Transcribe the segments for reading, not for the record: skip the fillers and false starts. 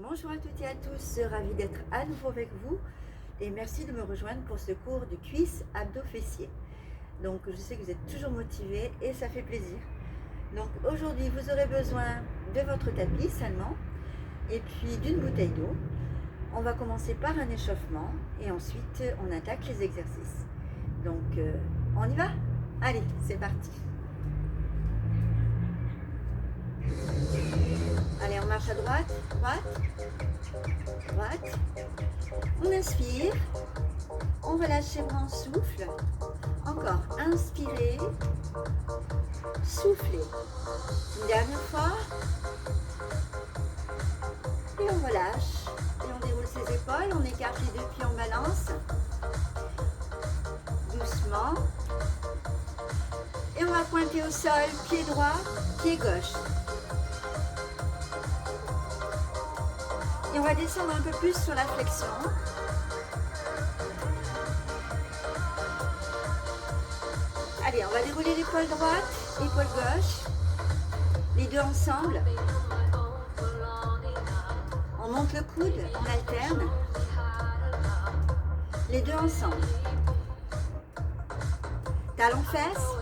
Bonjour à toutes et à tous, ravie d'être à nouveau avec vous et merci de me rejoindre pour ce cours de cuisses, abdos, fessiers. Donc je sais que vous êtes toujours motivés et ça fait plaisir. Donc aujourd'hui vous aurez besoin de votre tapis seulement et puis d'une bouteille d'eau. On va commencer par un échauffement et ensuite on attaque les exercices. Donc on y va? Allez, c'est parti. Allez, on marche à droite, droite, droite. On inspire, on relâche les bras en souffle. Encore, inspirez, soufflez. Une dernière fois. Et on relâche. Et on déroule ses épaules, on écarte les deux pieds en balance. Doucement. Et on va pointer au sol, pied droit, pied gauche. Et on va descendre un peu plus sur la flexion. Allez, on va dérouler l'épaule droite, épaule gauche. Les deux ensemble. On monte le coude, on alterne. Les deux ensemble. Talons fesses.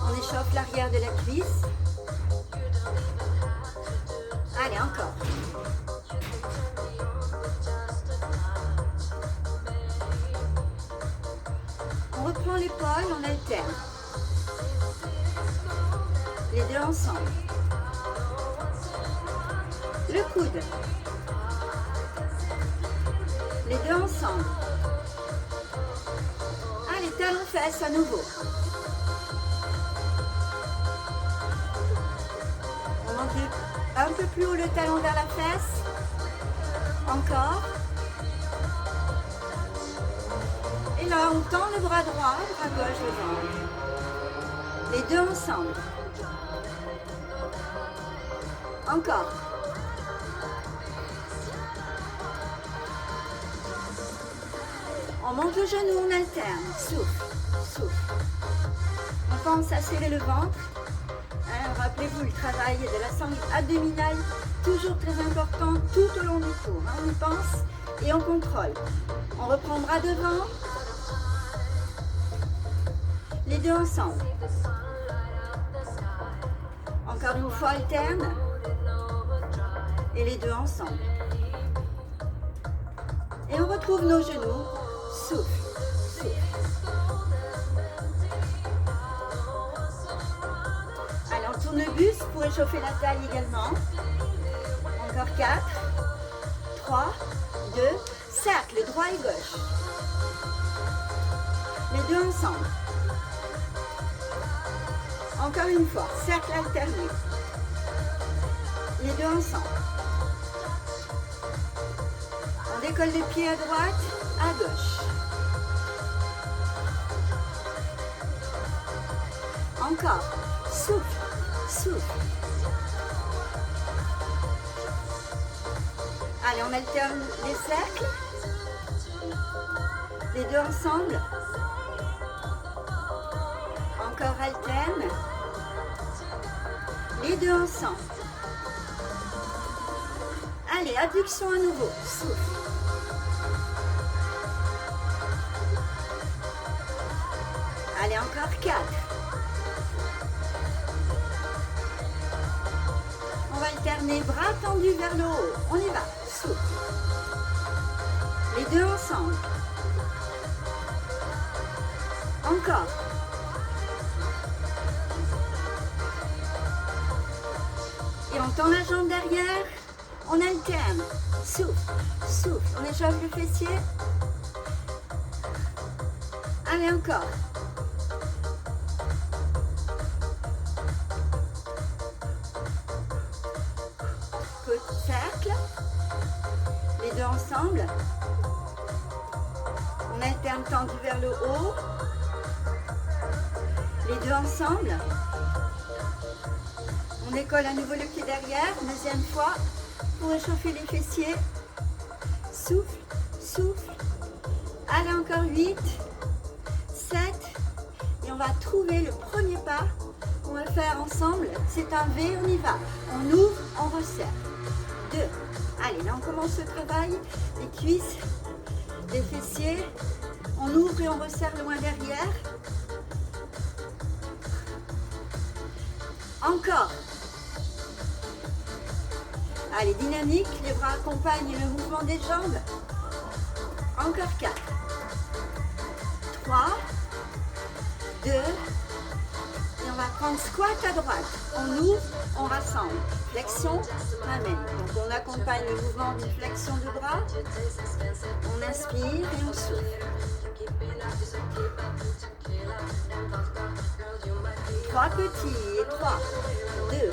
On échauffe l'arrière de la cuisse. Allez, encore. On reprend l'épaule, on alterne. Les deux ensemble. Le coude. Les deux ensemble. Allez, talons fesses à nouveau. On monte un peu plus haut le talon vers la fesse. Encore. Et là, on tend le bras droit, bras gauche devant. Les deux ensemble. Encore. On monte le genou, on alterne. Souffle, souffle. On pense à serrer le ventre. Rappelez-vous le travail de la sangle abdominale, toujours très important tout au long du cours. On y pense et on contrôle. On reprend bras devant. Les deux ensemble. Encore une fois, alterne. Et les deux ensemble. Et on retrouve nos genoux. Souffle, souffle. Allez, on tourne le buste pour échauffer la taille également. Encore 4, 3, 2, cercle droit et gauche. Les deux ensemble. Encore une fois, cercle alterné. Les deux ensemble. On décolle les pieds à droite, à gauche. Encore. Souffle, souffle. Allez, on alterne les cercles. Les deux ensemble. Encore alterne. Les deux ensemble. Allez, abduction à nouveau. Souffle. Allez, encore 4. On va alterner bras tendus vers le haut. On y va. Souffle. Les deux ensemble. Encore. Et on tend la jambe derrière. On alterne. Souffle, souffle. On échauffe le fessier. Allez, encore. Cercle. Les deux ensemble. On alterne tendu vers le haut. Les deux ensemble. On décolle à nouveau le pied derrière. Deuxième fois pour échauffer les fessiers. Souffle, souffle. Allez, encore 8, 7. Et on va trouver le premier pas qu'on va faire ensemble. C'est un V, on y va. On ouvre, on resserre. 2. Allez, là on commence le travail, les cuisses, les fessiers. On ouvre et on resserre loin derrière. Encore. Allez, dynamique, les bras accompagnent le mouvement des jambes. Encore 4. 3, 2, et on va prendre squat à droite. On ouvre, on rassemble. Flexion, ramène. Donc on accompagne le mouvement d'une flexion de bras. On inspire et on souffle. 3 petits et 3, 2,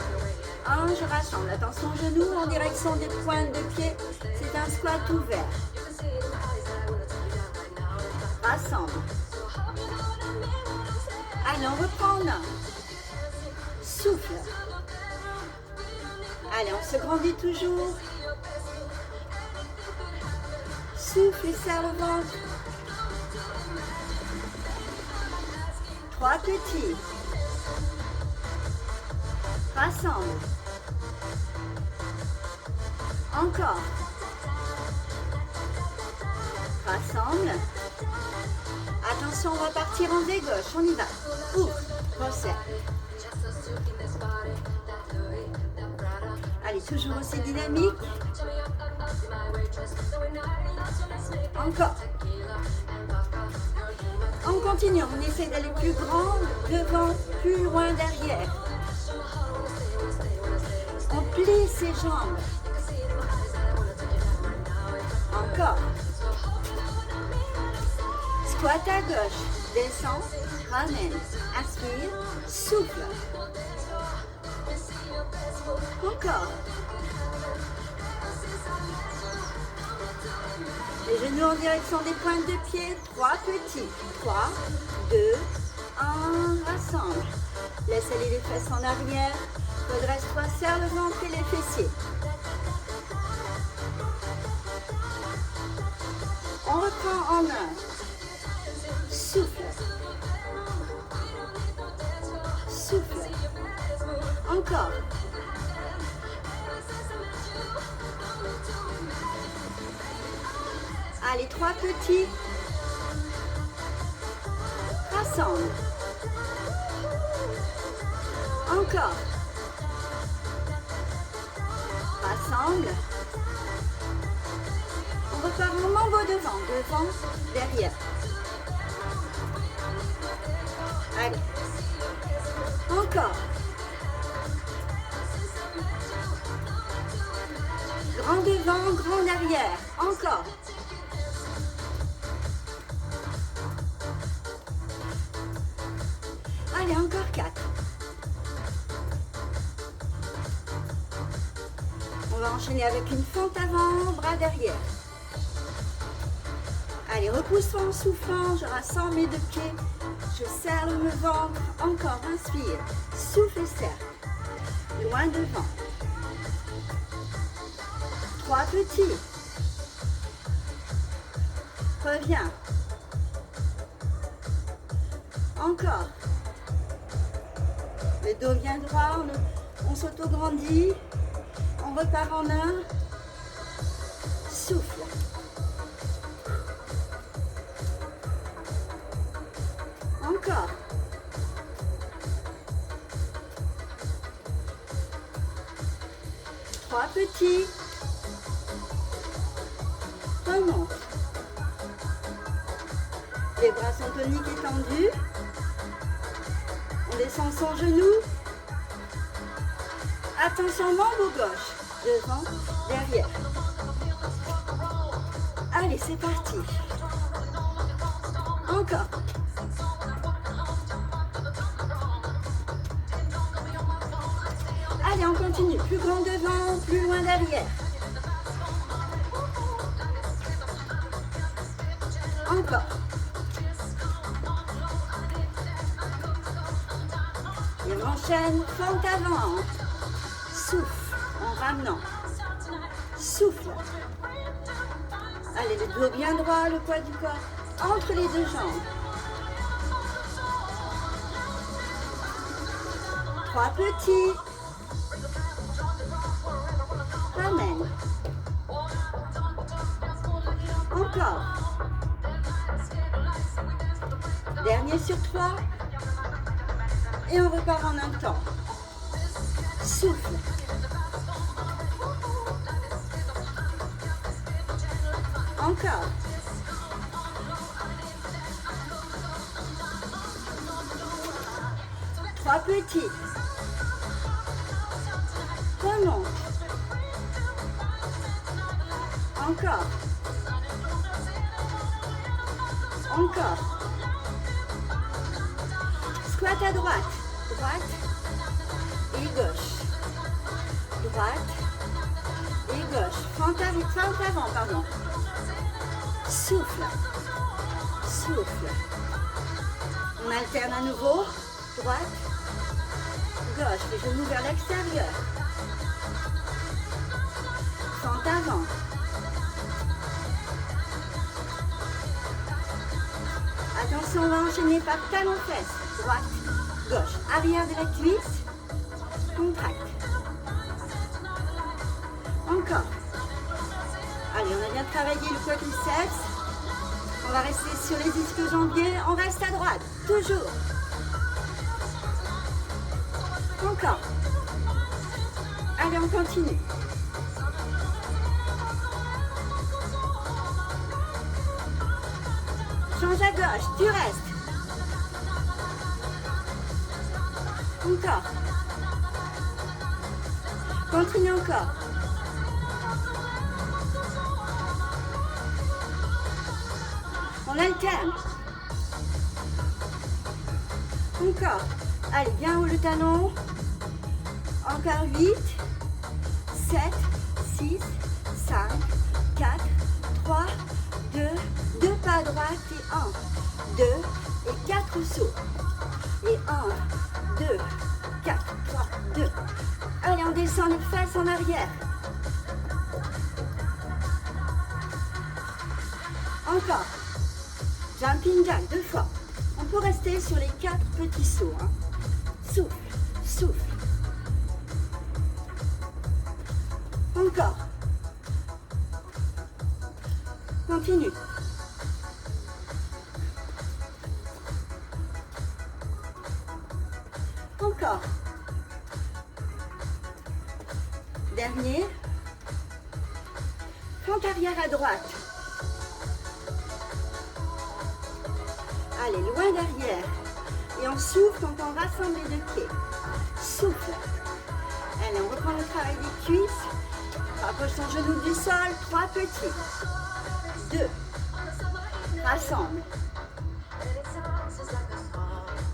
1, je rassemble. Attention genoux en direction des pointes de pied. C'est un squat ouvert. Rassemble. Allez, on reprend en 1. Souffle. Allez, on se grandit toujours. Souffle et serre le ventre. 3 petits. Rassemble. Encore. Rassemble. Attention, on va partir en V gauche. On y va. Ouvre. Resserre. Allez, toujours aussi dynamique. Encore. On continue. On essaie d'aller plus grand, devant, plus loin derrière. On plie ses jambes. Encore. Squat à gauche. Descend. Ramène. Inspire. Souffle. Encore. Les genoux en direction des pointes de pied. 3 petits. 3, 2, 1. Rassemble. Laisse aller les fesses en arrière. Redresse-toi, serre le ventre et les fessiers. On reprend en 1. Souffle. Souffle. Encore. Allez, 3 petits. Rassemble. Encore. Rassemble. On repart en mambo devant, devant, derrière. Allez. Encore. Grand devant, grand derrière. Encore. Allez, encore 4. On va enchaîner avec une fente avant, bras derrière. Allez, repousse-toi en soufflant, je rassemble mes deux pieds, je serre le ventre, encore, inspire, souffle et serre, loin devant. 3 petits. Reviens. Encore. Le dos bien droit, on s'auto-grandit. On repart en 1. Souffle. Encore. Trois petits. Remonte. Les bras sont toniques et tendus. On descend son genou. Attention, mambo gauche. Devant, derrière. Allez, c'est parti. Encore. Allez, on continue. Plus grand devant, plus loin derrière. Encore. Et on enchaîne, fente avant. Souffle en ramenant. Souffle. Allez, le dos bien droit, le poids du corps entre les deux jambes. 3 petits. Ramène. Encore. Dernier sur 3. Et on repart en un temps. Souffle. Encore. Trois petits. Remonte. Encore. Encore. Squat à droite. Droite et gauche. Droite et gauche. Fente avant, pardon. Souffle. Souffle. On alterne à nouveau. Droite, gauche. Les genoux vers l'extérieur. Fente avant. Attention, on va enchaîner par talon-fesse. Droite, gauche. Arrière de la cuisse. Contracte. Encore. Allez, on a bien travaillé le quadriceps. On va rester sur les ischio-jambiers. On reste à droite. Toujours. Encore. Allez, on continue. Change à gauche, tu restes. Encore. Continue encore. On alterne. Encore. Allez, bien haut le talon. Encore 8, 7, 6, 5, 4, 3, 2, 2 pas à droite et 1, 2 et 4 sauts. Et 1, 2, 4, 3, 2. Allez, on descend les fesses en arrière. Encore. Jumping jack 2 fois. On peut rester sur les 4 petits sauts. Hein. Souffle, souffle. Encore. Continue. Encore. Dernier. Fente arrière à droite. Allez, loin derrière. Et on souffle quand on rassemble les deux pieds. Souffle. Allez, on reprend le travail des cuisses. Rapproche ton genou du sol. 3 petits. 2. Rassemble.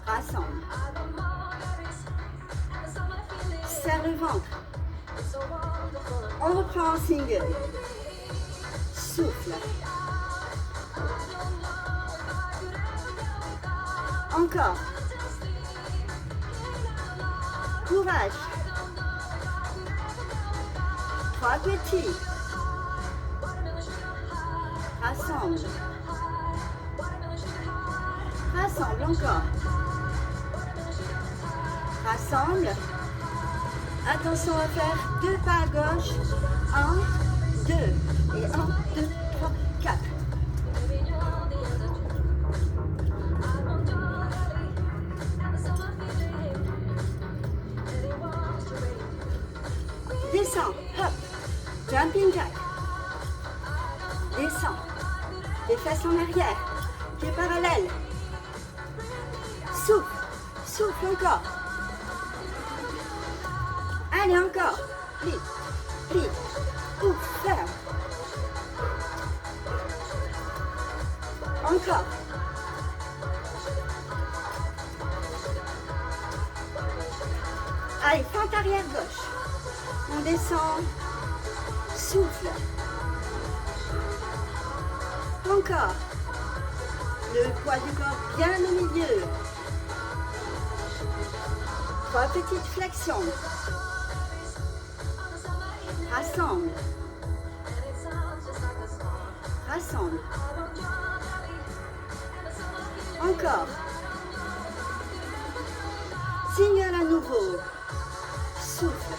Rassemble. Serre le ventre. On reprend en single. Souffle. Encore. Courage. 3 petits. Rassemble. Rassemble encore. Rassemble. Attention à faire 2 pas à gauche. 1, 2. Et 1, 2, 3, 4. Descends. Hop. Jumping jack. Descends. Les fesses en arrière. Pieds parallèles. Souffle. Souffle encore. Allez, encore. Plie. Plie. Ouf, ferme. Encore. Allez, fente arrière gauche. On descend. Souffle. Encore. Le poids du corps bien au milieu. 3 petites flexions. Rassemble. Rassemble. Encore. Signale à nouveau. Souffle.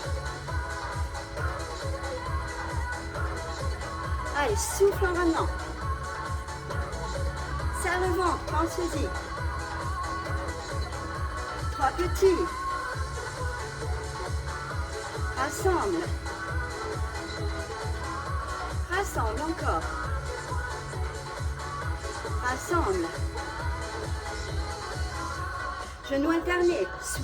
Allez, souffle en ramenant. vers le ventre, pensez-y. 3 petits. Rassemble. Rassemble encore. Rassemble. Genoux alternés. Souffle.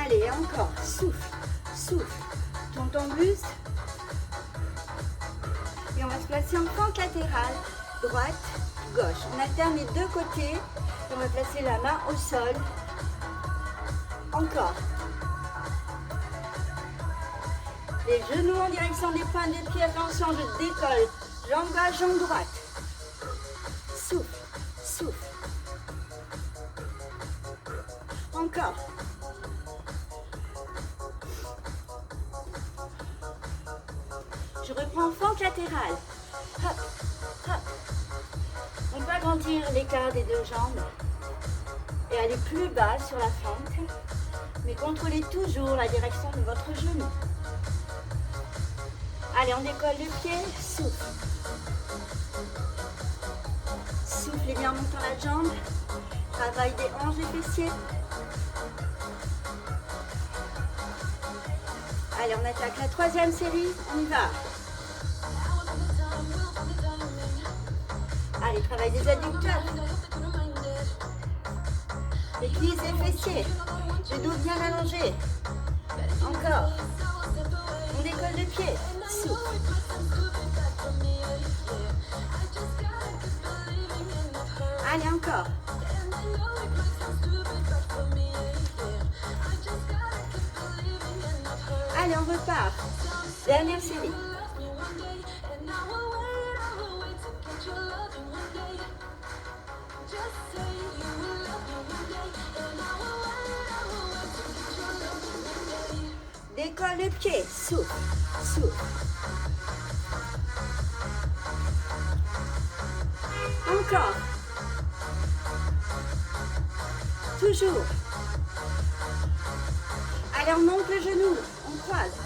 Allez, encore. Souffle. Souffle. Tourne ton buste. Et on va se placer en fente latérale. Droite, gauche. On alterne les deux côtés. Et on va placer la main au sol. Encore. Les genoux en direction des pointes des pieds. Attention, je décolle. Jambe gauche, jambe droite. Souffle, souffle. Encore. Je reprends fente latérale. Hop, hop. On peut agrandir l'écart des deux jambes et aller plus bas sur la fente, mais contrôlez toujours la direction de votre genou. Allez, on décolle le pied, souffle. Soufflez bien en montant la jambe. Travail des hanches, des fessiers. Allez, on attaque la troisième série. On y va. Allez, travail des adducteurs. Les cuisses et les fessiers. Le dos bien allongé. Encore. On décolle le pied. Souffle. Allez, encore. Allez, on repart. Dernière série. Décolle le pied. Souffle. Souffle. Encore. Toujours. Allez, on monte le genou. On croise.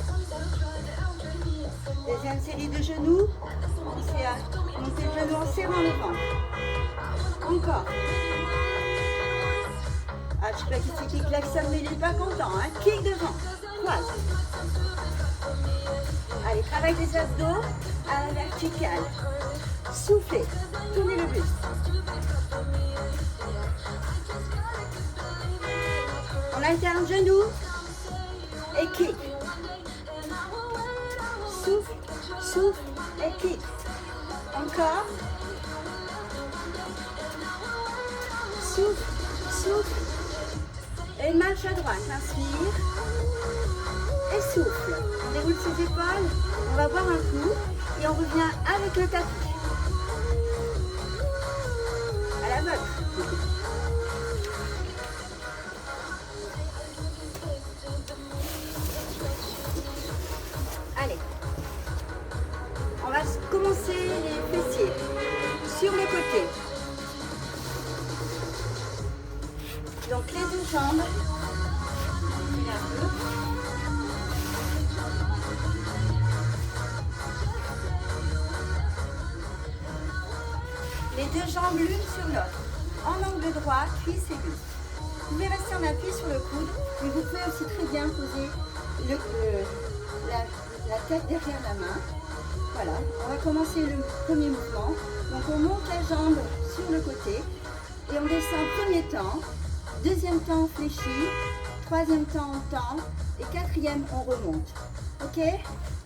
Deuxième série de genoux. C'est à monter le genou en serrant le ventre. Encore. Ah, je sais pas qui c'est qui klaxonne, mais il n'est pas content. Hein. Kick devant. Croise. Allez, travail des abdos à la verticale. Soufflez. Tournez le buste. On alterne genou et kick. Souffle, souffle et kick. Encore. Souffle, souffle. Et marche à droite. Inspire. Et souffle. On déroule ses épaules. On va boire un coup. Et on revient avec le tapis. À la vôtre. Allez. On va commencer les fessiers sur le côté. Donc les deux jambes. Les deux jambes l'une sur l'autre, en angle droit, cuisse et buste. Vous pouvez rester en appui sur le coude, mais vous pouvez aussi très bien poser la tête derrière la main. Voilà, on va commencer le premier mouvement. Donc on monte la jambe sur le côté et on descend premier temps, deuxième temps on fléchit, troisième temps on tend et quatrième on remonte. Ok?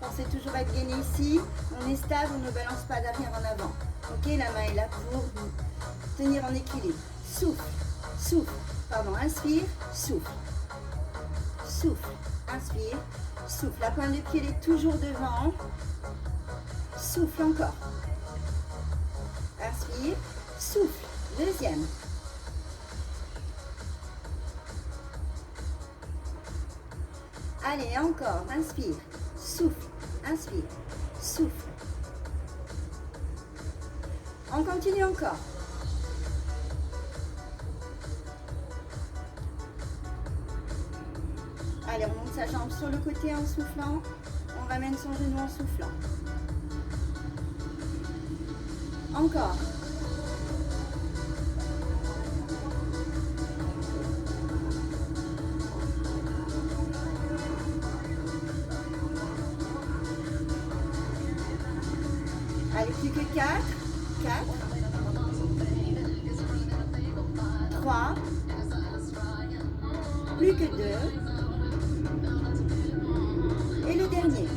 Pensez toujours à être gainé ici, on est stable, on ne balance pas d'arrière en avant. Ok, la main est là pour vous tenir en équilibre. Souffle, souffle, pardon, inspire, souffle. Souffle, inspire, souffle. La pointe du pied est toujours devant. Souffle encore. Inspire, souffle. Deuxième. Allez, encore, inspire, souffle, inspire, souffle. On continue encore. Allez, on monte sa jambe sur le côté en soufflant. on ramène son genou en soufflant. Encore. Allez, plus que 4. 4. 3. Plus que 2. Et le dernier.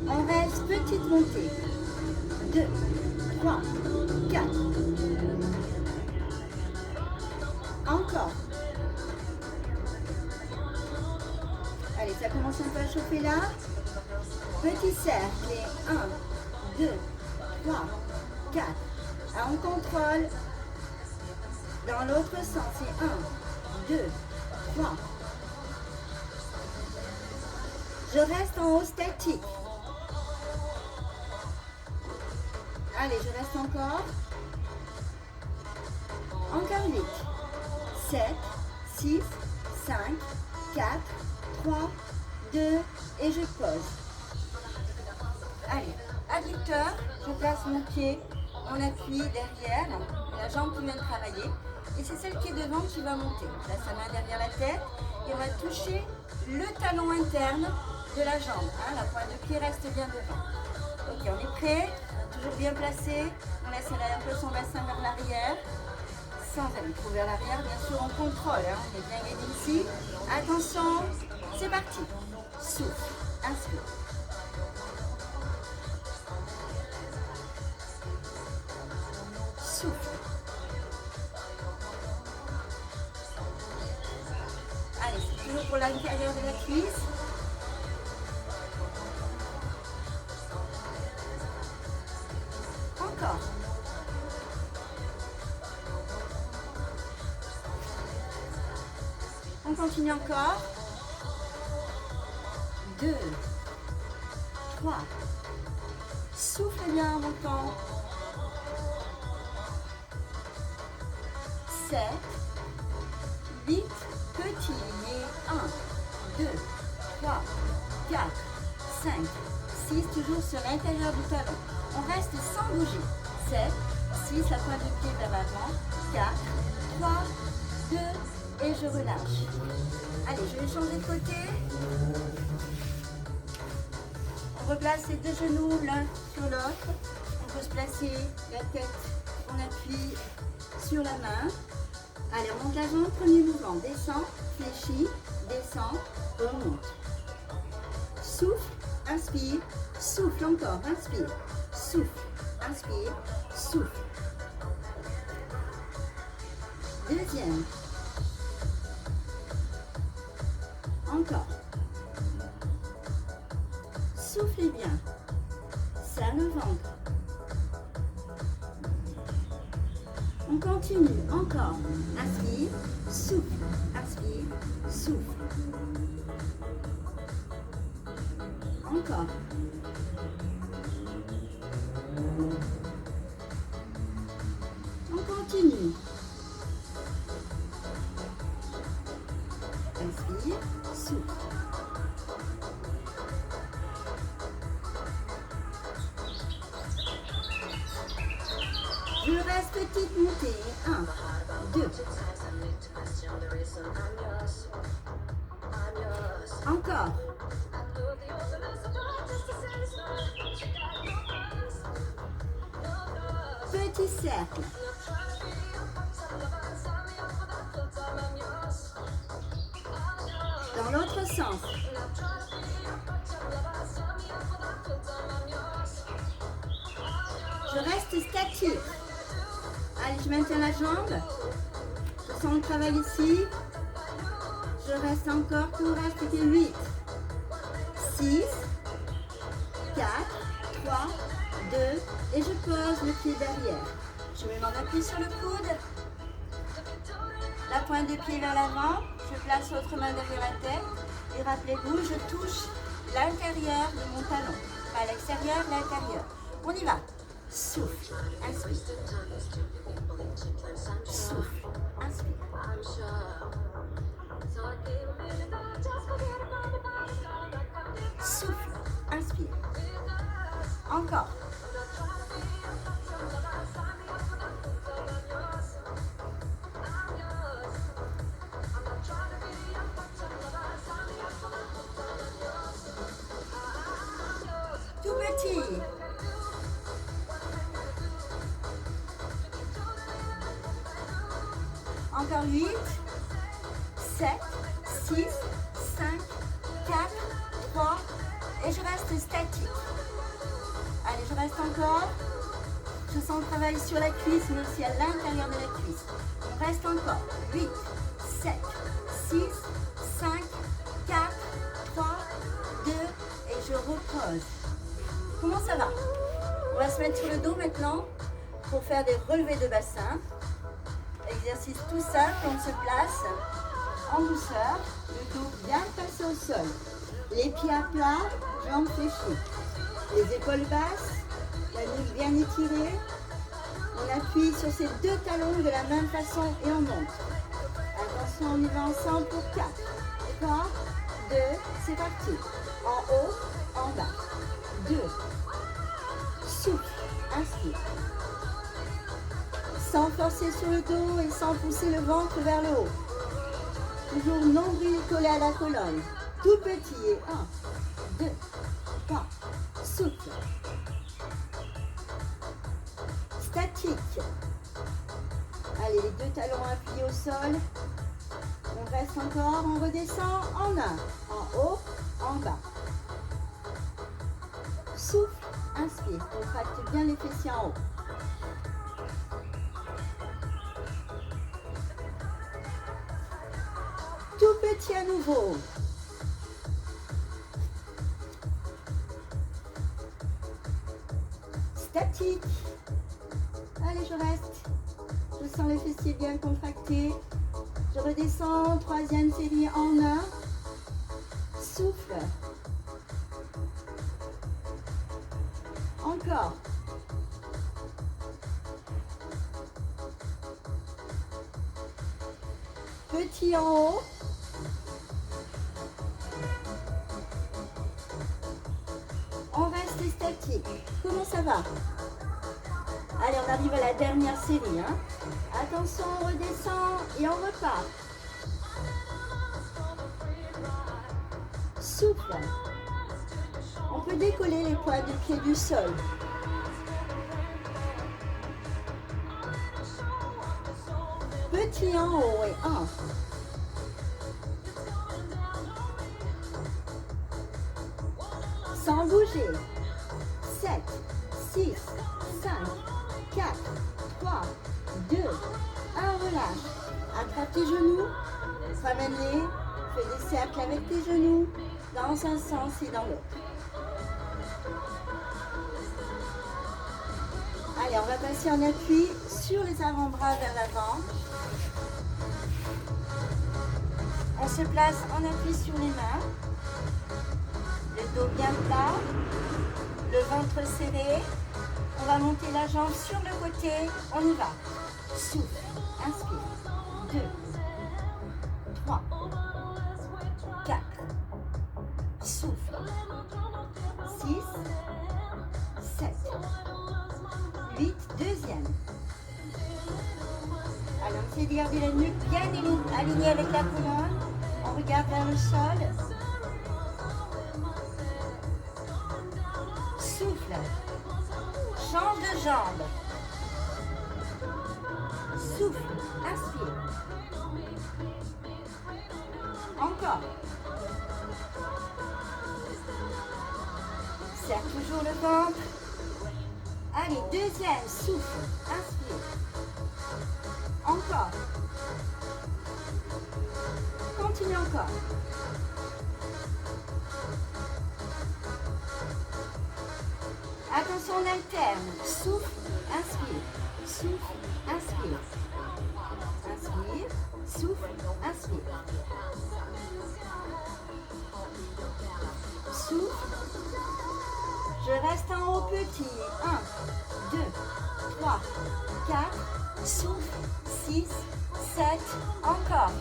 On reste petite montée. 2, 3, 4. Encore. Allez, ça commence un peu à chauffer là. Petit cercle. Et 1, 2, 3, 4. On contrôle. Dans l'autre sens. Et 1, 2, 3. Je reste en haut statique. Allez, je reste encore. Encore 8. 7, 6, 5, 4, 3, 2 et je pose. Allez, adducteur, je place mon pied, mon appui derrière, la jambe qui vient de travailler. Et c'est celle qui est devant qui va monter. On place sa main derrière la tête et on va toucher le talon interne de la jambe. La pointe de pied reste bien devant. Ok, on est prêt, toujours bien placé. On laisse aller un peu son bassin vers l'arrière. Sans aller trop vers l'arrière, bien sûr, on contrôle. On est bien gagné ici. Attention, c'est parti. Souffle, inspire. Souffle. Allez, c'est toujours pour l'intérieur de la cuisse. Encore. On continue encore. 2, 3. Souffle bien en montant. 7, 8, petit. Et 1, 2, 3, 4, 5, 6. Toujours sur l'intérieur du talon. On reste sans bouger. 7, 6, la pointe de pied vers l'avant. 4, 3, 2 et je relâche. Allez, je vais changer de côté. On replace les deux genoux l'un sur l'autre. On peut se placer la tête, on appuie sur la main. Allez, on monte la jambe, premier mouvement. Descend, fléchit, descend, remonte. Souffle, inspire, souffle encore, inspire, souffle, inspire, souffle. Deuxième. Encore. Soufflez bien. Serre le ventre. On continue. Encore. Inspire, souffle. Inspire, souffle. Encore. On continue. Inspire, souffle. Je reste petite montée. 1, 2. Encore. Petit cercle. Dans l'autre sens. Je reste statique. Allez, je maintiens la jambe. Je sens le travail ici. Je reste encore pour rester 8, 6, 4, 3, 2 et je pose le pied derrière. Je mets mon appui sur le coude. La pointe de pied vers l'avant. Je place l'autre main derrière la tête. Et rappelez-vous, je touche l'intérieur de mon talon. Pas l'extérieur, l'intérieur. On y va. Souffle, inspire. Souffle, inspire. inspire. Encore. Tout petit. Encore 8, 7, 6, 5, 4, 3, et je reste statique. Allez, je reste encore. Je sens le travail sur la cuisse, mais aussi à l'intérieur de la cuisse. On reste encore. 8, 7, 6, 5, 4, 3, 2, et je repose. Comment ça va? On va se mettre sur le dos maintenant pour faire des relevés de bassin. Exercice tout simple, on se place en douceur, le dos bien placé au sol. Les pieds à plat, jambes fléchies. Les épaules basses, la nuque bien étirée. On appuie sur ces deux talons de la même façon et on monte. Attention, on y va ensemble pour 4, 3, 2, c'est parti. En haut, en bas. 2. Souffle, inspire. Sans forcer sur le dos et sans pousser le ventre vers le haut. Toujours nombril collé à la colonne. Tout petit et 1, 2, 3, souffle. Statique. Allez, les deux talons appuyés au sol. On reste encore, on redescend en 1, en haut, en bas. Souffle, inspire, contracte bien les fessiers en haut. Tout petit à nouveau. Statique. Allez, je reste. Je sens les fessiers bien contractés. Je redescends, troisième série en 1. Souffle. Encore. Petit en haut. On reste statique. Comment ça va? Allez, on arrive à la dernière série. Hein. Attention, on redescend et on repart. Souffle. On peut décoller les points du pied du sol. Petit en haut et 1. Sans bouger. 7, 6, 5, 4, 3, 2, 1, relâche. Attrape tes genoux, ramène-les, fais des cercles avec tes genoux, dans un sens et dans l'autre. Allez, on va passer en appui sur les avant-bras vers l'avant. On se place en appui sur les mains. Le dos bien plat, le ventre serré. On va monter la jambe sur le côté. On y va. Souffle, inspire. 2, 3, 4. Souffle. 6, 7, 8. Deuxième. Alors, on essaie de garder la nuque bien alignée avec la colonne. On regarde vers le sol. Souffle. Change de jambe. Souffle. Inspire. Encore. Serre toujours le ventre. Allez, deuxième. Souffle. Inspire. Encore. Continue encore. Attention, on alterne. Souffle, inspire. Souffle, inspire. Inspire, souffle, inspire. Souffle. Je reste en haut petit. 1, 2, 3, 4. Souffle. 6, 7. Encore.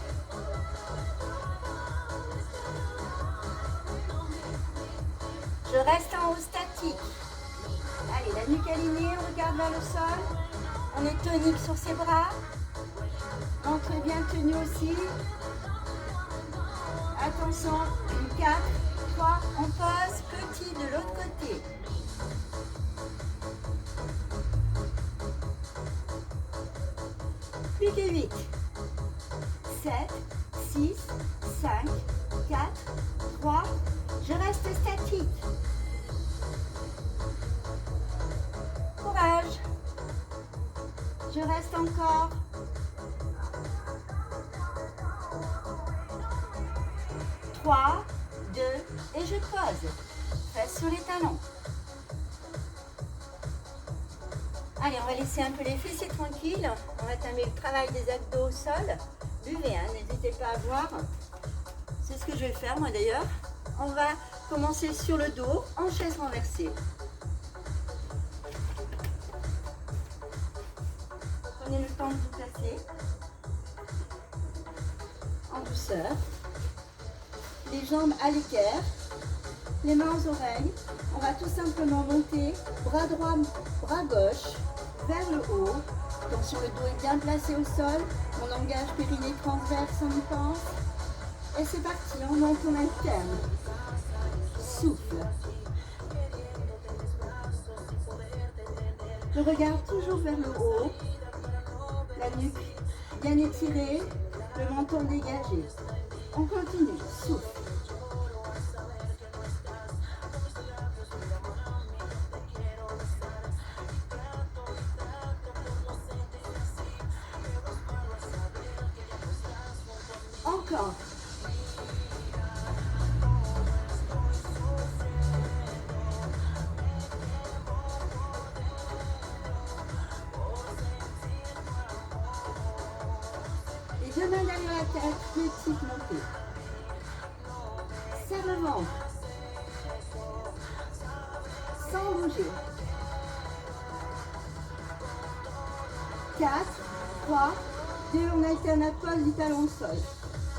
Je Je reste en haut statique. Allez, la nuque alignée, on regarde vers le sol. On est tonique sur ses bras. Ventre est bien tenu aussi. Attention, 4, 3, on pose, petit de l'autre côté. Plus que 8, 7, 6, 5, 4, 3, je reste statique. Courage. Je reste encore. 3, 2, et je pose. Fesses sur les talons. Allez, on va laisser un peu les fessiers tranquilles. On va terminer le travail des abdos au sol. Buvez, hein, n'hésitez pas à boire. C'est ce que je vais faire moi d'ailleurs. On va commencer sur le dos en chaise renversée. Prenez le temps de vous placer. En douceur. Les jambes à l'équerre. Les mains aux oreilles. On va tout simplement monter, bras droit, bras gauche, vers le haut. Attention, le dos est bien placé au sol. On engage périnée transverse, on y pense. Et c'est parti, on monte, on alterne. Souffle. Le regard toujours vers le haut. La nuque bien étirée, le menton dégagé. On continue, souffle. Encore. Les deux mains derrière la tête, petite montée. Serre le ventre. Sans bouger. 4, 3, 2, on alterne la pose du talon au sol.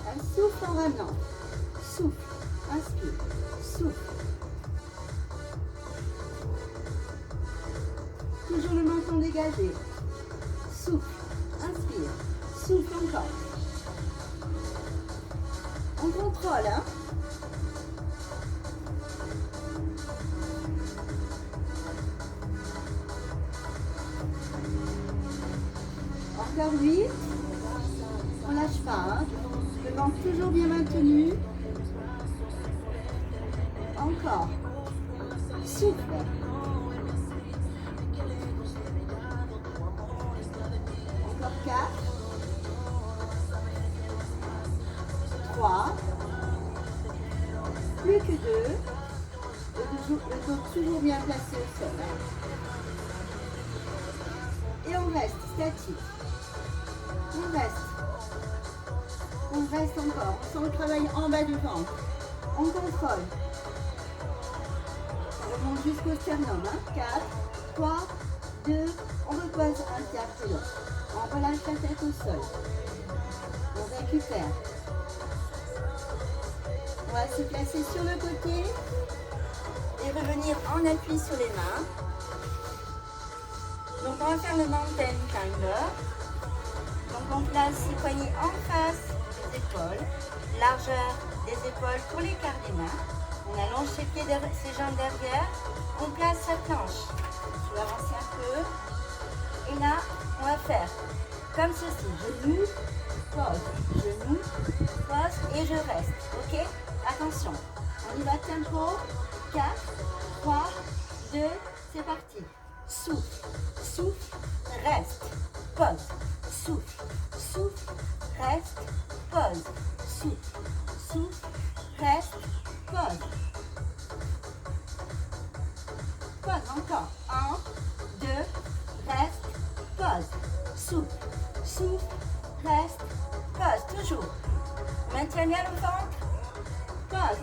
Un souffle en ramenant. Souffle. Inspire. Souffle. Toujours le menton dégagé. Souffle. Inspire. Souffle encore. On contrôle, hein. Encore 8. On lâche pas, hein. Le ventre toujours bien maintenu. Encore. Souffle. Encore 4. 3. Plus que 2. Le dos toujours bien placé au sol. Et on reste statique. On reste. On reste encore. On sent le travail en bas du ventre. On contrôle. On remonte jusqu'au sternum. 4, 3, 2. On repose un pied après l'autre. On relâche la tête au sol. On récupère. On va se placer sur le côté et revenir en appui sur les mains. Donc on va faire le mountain climber. Donc on place les poignets en face des épaules, largeur des épaules pour l'écart des mains. On allonge ses pieds, ses jambes derrière. On place sa planche. Je vais avancer un peu. Et là, on va faire comme ceci. Genou, pose, genou, pose et je reste. Ok? Attention. On y va tempo. 4, 3, 2, c'est parti. Souffle, souffle, reste, pose, souffle, souffle, reste, pose, souffle, souffle, reste, pose. Pose encore. 1, 2, reste, pose, souffle, souffle, reste, pose. Toujours. Maintiens bien le ventre. Pose.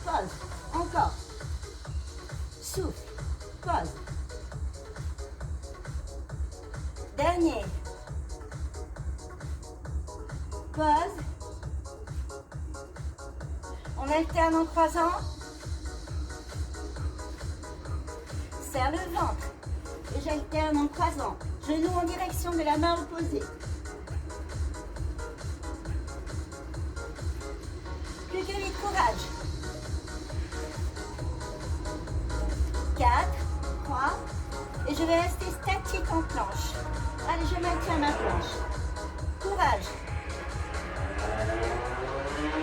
Pose. Encore. Souffle. Pose. Dernier. Pose. On On alterne en croisant. Serre le ventre. Et j'alterne en croisant. Genoux en direction de la main opposée. Plus que vite, courage. 4, 3, et je vais rester statique en planche. Allez, je maintiens ma planche. Courage.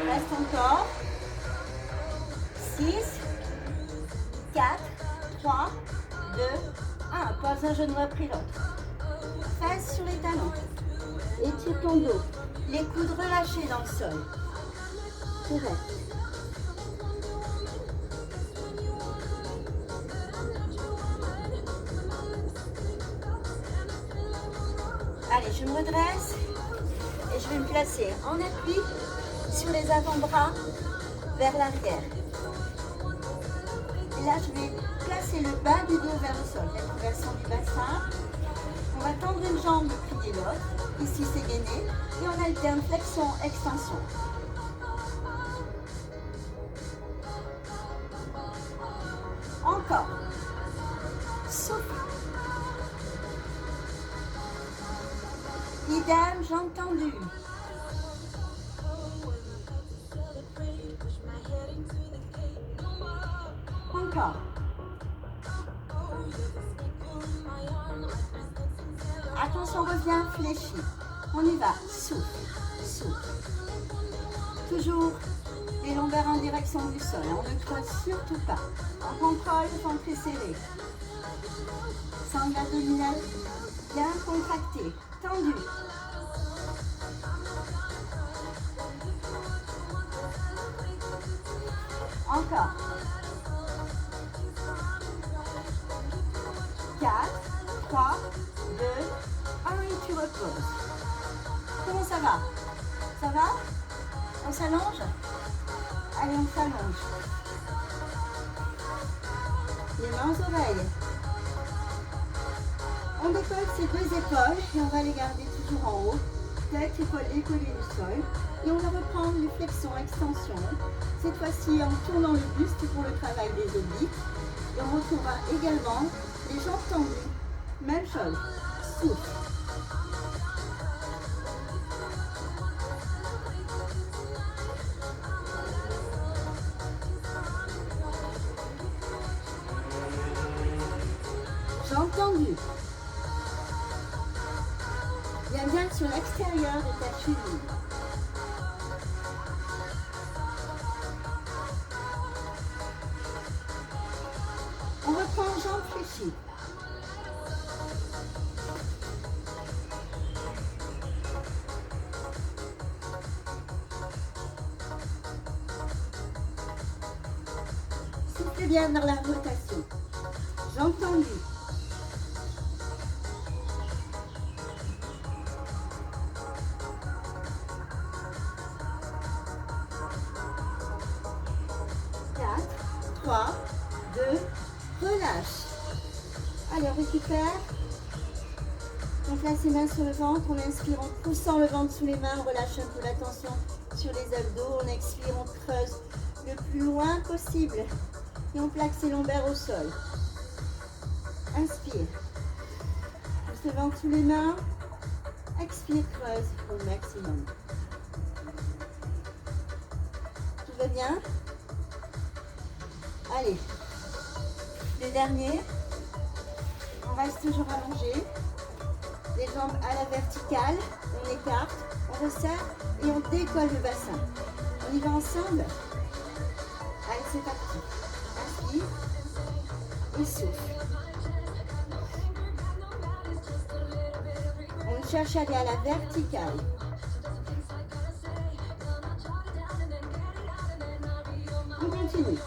Reste encore. 6, 4, 3, 2, 1. Pose un genou après l'autre. Face sur les talons. Étire ton dos. Les coudes relâchés dans le sol. Correct. Allez, je me redresse et je vais me placer en appui sur les avant-bras vers l'arrière. Et là, je vais placer le bas du dos vers le sol, la conversion du bassin. On va tendre une jambe, plier l'autre. Ici, c'est gainé. Et on alterne flexion, extension. Encore. Souffle. Idem, jambes tendues. Encore. Attention, revient fléchi. On y va. Souffle, souffle. Toujours les lombaires en direction du sol. On ne creuse surtout pas. On contrôle le ventre serré. Sangle abdominale bien contractée. Tendu. Encore. 4, 3, 2, 1 et tu reposes. Comment ça va? Ça va? On s'allonge? Allez, on s'allonge. Les mains aux oreilles. On décolle ses deux épaules et on va les garder toujours en haut. Tête, épaule épaulée du sol. Et on va reprendre les flexions, extensions. Cette fois-ci en tournant le buste pour le travail des obliques. Et on retrouvera également les jambes tendues. Même chose. Souffle. Jambes tendues. Viens bien sur l'extérieur de ta cheville. On reprend jambes fléchies. Soufflez bien dans la rotation. Jambes tendues. Relâche. Allez, on récupère. On place les mains sur le ventre. On inspire en poussant le ventre sous les mains. On relâche un peu la tension sur les abdos. On expire, on creuse le plus loin possible. Et on plaque ses lombaires au sol. Inspire. Pousse le ventre sous les mains. Expire, creuse au maximum. Tout va bien? Allez. Le dernier, on reste toujours allongé, les jambes à la verticale, on écarte, on resserre et on décolle le bassin. On y va ensemble? Allez, c'est parti. Inspire et souffle. On cherche à aller à la verticale. On continue.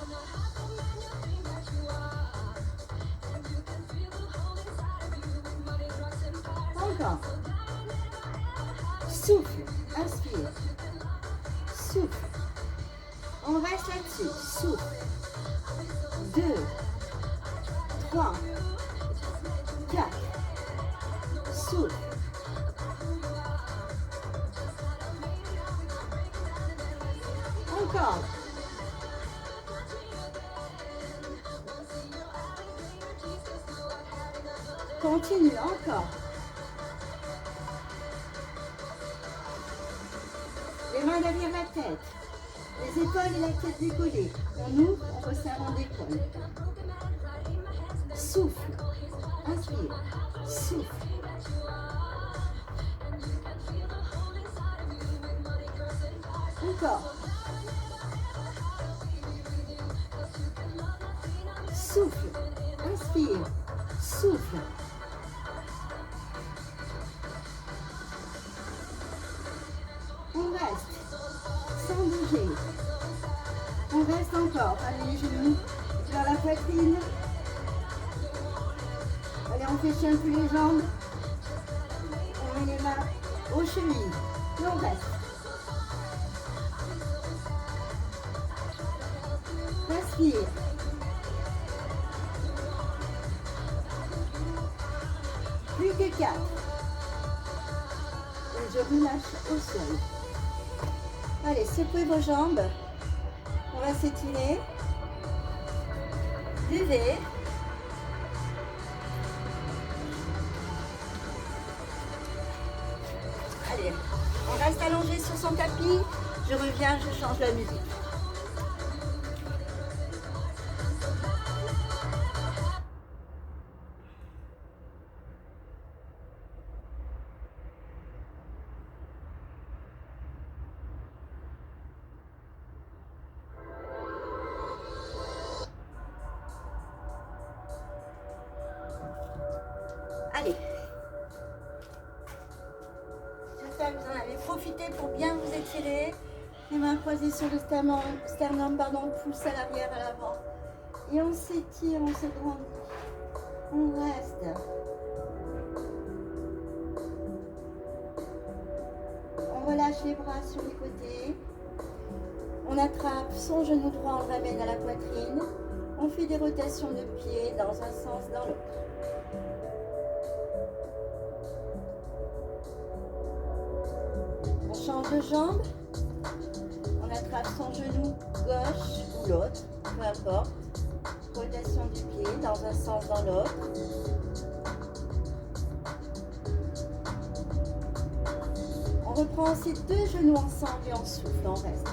Encore. Souffle, inspire. Souffle. On reste là-dessus. Souffle. 2, 3, 4. Souffle. Encore. Continue, encore. Les mains derrière la tête. Les épaules et la tête décollées. On ouvre, on resserre, on décolle. Souffle. Inspire. Souffle. Encore. Souffle. Inspire. Souffle. On reste. Sans bouger. On reste encore. Allez, les genoux vers la poitrine. Allez, on fléchit un peu les jambes. On met les mains aux chevilles. Et on reste. Respire. Plus que 4. Et je relâche au sol. Allez, secouez vos jambes. On va s'étirer. Buvez. Allez, on reste allongé sur son tapis. Je reviens, je change la musique. Allez, j'espère que vous en avez profité pour bien vous étirer. Les mains croisées sur le sternum, pouce à l'arrière, à l'avant. Et on s'étire, on se grandit. On reste. On relâche les bras sur les côtés. On attrape son genou droit, on le ramène à la poitrine. On fait des rotations de pieds dans un sens, dans l'autre. On change de jambe, on attrape son genou gauche ou l'autre, peu importe. Rotation du pied dans un sens, dans l'autre. On reprend ces deux genoux ensemble et on souffle, on reste.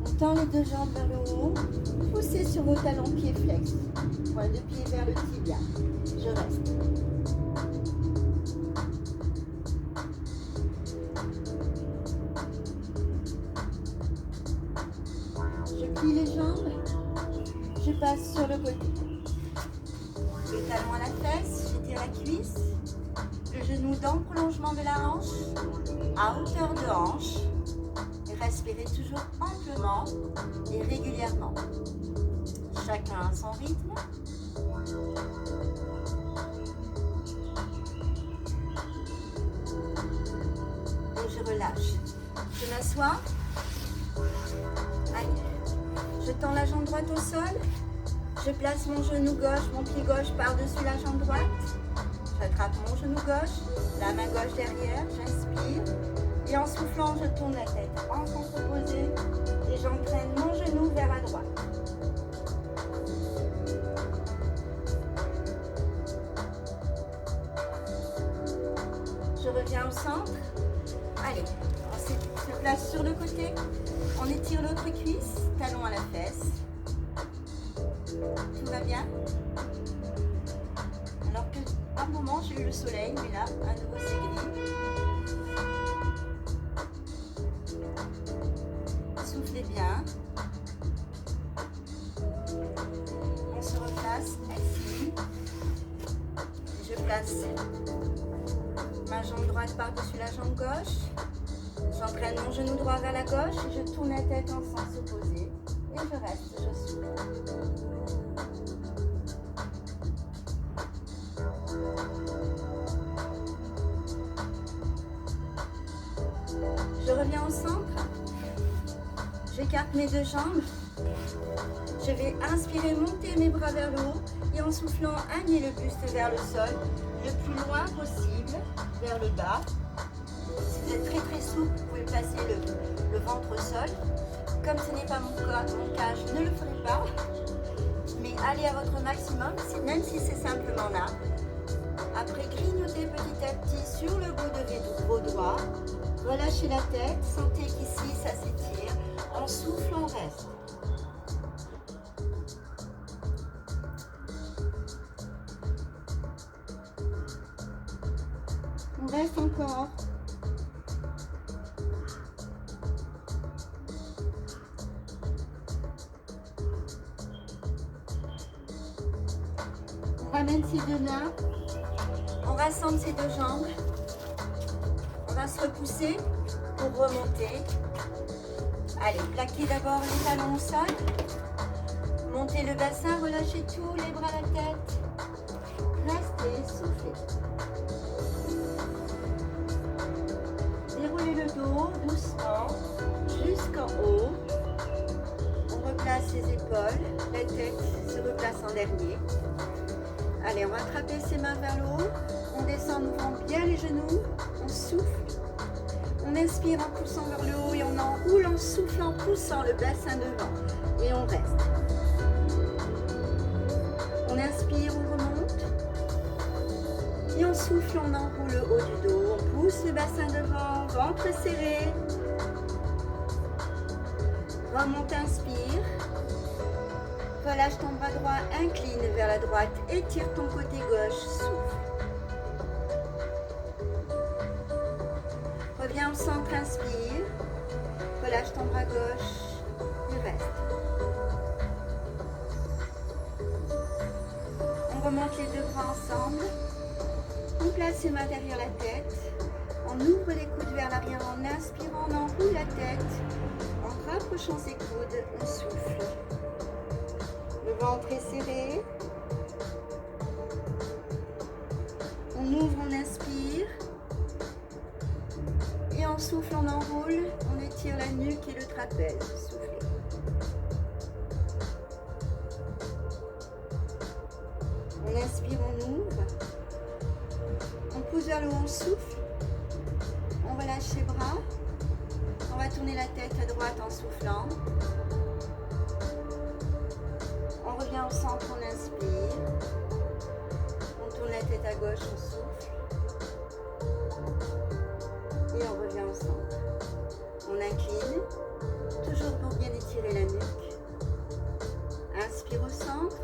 On tend les deux jambes vers le haut, poussez sur vos talons pieds flex. Pointe de pied vers le tibia. Je reste. Je plie les jambes. Je passe sur le côté. Le talon à la fesse, j'étire la cuisse. Le genou dans le prolongement de la hanche, à hauteur de hanche. Et respirez toujours amplement et régulièrement. Chacun à son rythme. Je relâche. Je m'assois. Allez. Je tends la jambe droite au sol. Je place mon genou gauche, mon pied gauche par-dessus la jambe droite. J'attrape mon genou gauche, la main gauche derrière, j'inspire. Et en soufflant, je tourne la tête en contre-posé et j'entraîne mon genou vers la droite. Je reviens au centre. Allez, on se place sur le côté. On étire l'autre cuisse, talon à la fesse. Tout va bien? Alors que un moment j'ai eu le soleil, mais là, à nouveau c'est gris. Soufflez bien. On se replace assis. Je place ma jambe droite par-dessus la jambe gauche. J'entraîne mon genou droit vers la gauche et je tourne la tête en sens opposé. Et je reste, je souffle. Je reviens au centre. J'écarte mes deux jambes. Je vais inspirer, monter mes bras vers le haut et en soufflant, amener le buste vers le sol, le plus loin possible, vers le bas. Si vous êtes très souple, vous pouvez placer le ventre au sol. Comme ce n'est pas mon cas, je ne le ferai pas. Mais allez à votre maximum, même si c'est simplement là. Après, grignotez petit à petit sur le bout de vos doigts. Relâchez la tête. Sentez qu'ici, ça s'étire. On souffle, on reste. On reste encore. On ramène ses deux mains. On rassemble ses deux jambes. On va se repousser pour remonter. Allez, plaquez d'abord les talons au sol. Montez le bassin, relâchez tous les bras à la tête. Restez, soufflez. Déroulez le dos doucement jusqu'en haut. On replace les épaules. La tête se replace en dernier. Allez, on va attraper ses mains vers le haut. On descend, on ouvrant bien les genoux. On souffle. On inspire en poussant vers le haut et on enroule en soufflant, en poussant le bassin devant. Et on reste. On inspire, on remonte. Et on souffle, on enroule le haut du dos. On pousse le bassin devant, ventre serré. Remonte, inspire. Relâche ton bras droit, incline vers la droite, étire ton côté gauche, souffle. Reviens au centre, inspire. Relâche ton bras gauche et reste. On remonte les deux bras ensemble. On place les mains derrière la tête. On ouvre les coudes vers l'arrière en inspirant, on enroule la tête. En rapprochant ses coudes, on souffle. Le ventre est serré. On ouvre, on inspire. Et on souffle, on enroule. On étire la nuque et le trapèze. Soufflez. On inspire, on ouvre. On pousse vers le haut, on souffle. On relâche les bras. On va tourner la tête à droite en soufflant. On revient au centre, on inspire. On tourne la tête à gauche, on souffle. Et on revient au centre. On incline, toujours pour bien étirer la nuque. Inspire au centre,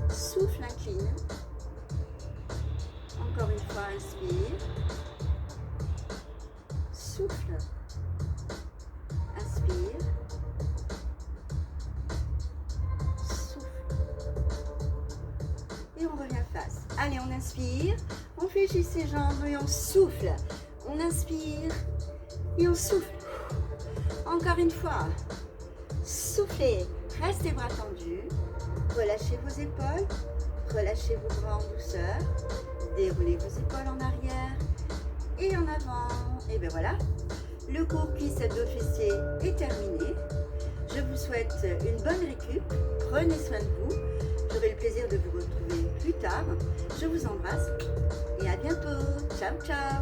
souffle, incline. Encore une fois, inspire. Souffle. Inspire. Et on revient face. Allez, on inspire, on fléchit ses jambes et on souffle. On inspire et on souffle. Encore une fois. Soufflez, restez bras tendus. Relâchez vos épaules, relâchez vos bras en douceur. Déroulez vos épaules en arrière et en avant. Et bien voilà, le cours cuisse abdos fessiers est terminé. Je vous souhaite une bonne récup. Prenez soin de vous. J'aurai le plaisir de vous retrouver plus tard. Je vous embrasse et à bientôt. Ciao, ciao.